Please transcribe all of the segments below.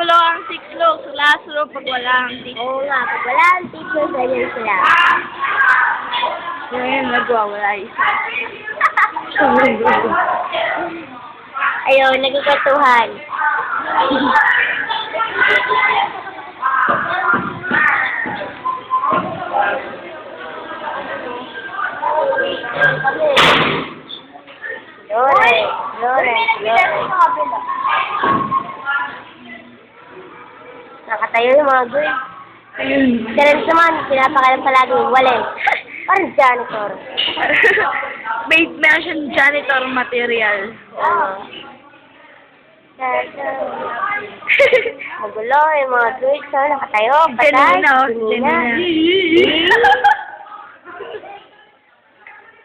magulo ang six-look sa classroom pag wala ang teacher. Oo nga, pag wala ang teacher, ganyan sila. Ngayon, nagwawala isa. Ayun, nagkakatuhan. Lore. Nakatayo yung mga girl. Kaya naman, pinapakalam palagi, walin. Parang janitor. Meron siyang janitor material. Oo. Magulo yung mga girls, so nakatayo, patay. Janina.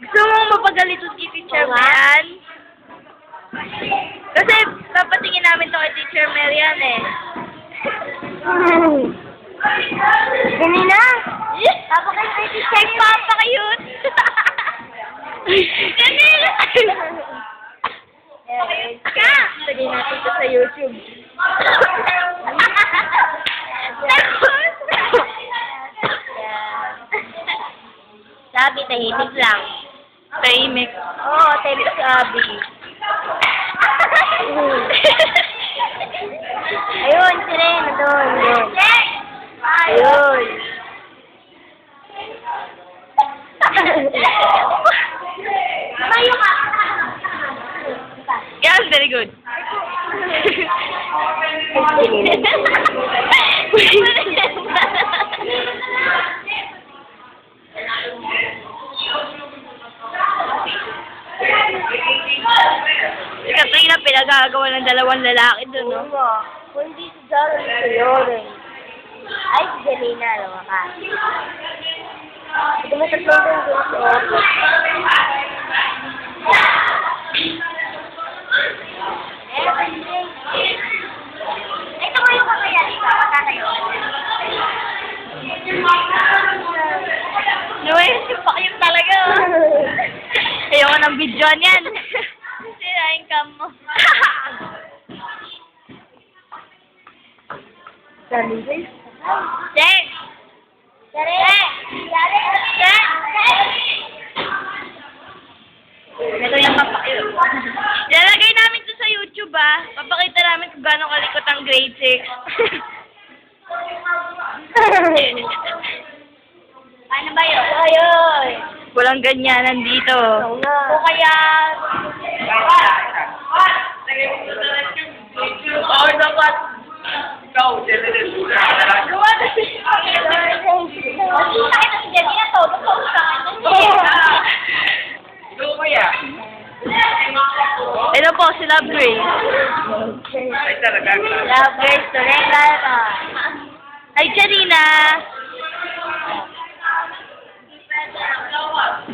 Gusto mong mapagalitos kay Teacher Marian? Kasi papatingin namin to kay Teacher Marian eh. Janina! Papa kay teacher, Papa kayun! Janina! Ka! Lagay natin ito sa YouTube. Sabi, tahimik lang. Tahimik. Oo, tahimik si Abby. Ayun, si Ren, doon, doon. Ayun. Tumayo ka. Yes, very good. Kasi na pinagagawa ng dalawang lalaki doon, no? Oo. Kung hindi si Jaro, si Loren. Ay, si Janina, alam ka. Ito may tatlong doon si Orlo. Ay, tumayo ka kaya dito. Matatayo. Noel, pakiyot talaga. Ayoko ng video niyan. Sinaing cam mo. Sabi ko. Jeng! Ito yung papakita. Lalagay namin ito sa YouTube, ah. Papakita namin kung gaano kalikot ang grade 6. Ano ba yun? Ayun. Walang ganyanan dito. Oo nga. O kaya... Nakita si Janina to. Gusto ko sa kanya. Ito po, si Love Grace. Love Grace to Regal. Ay, Janina!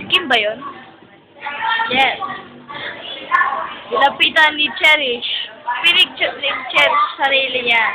Kim ba yun? Yes. Nilapitan ni Cherish. Pinig Cherish sarili niya.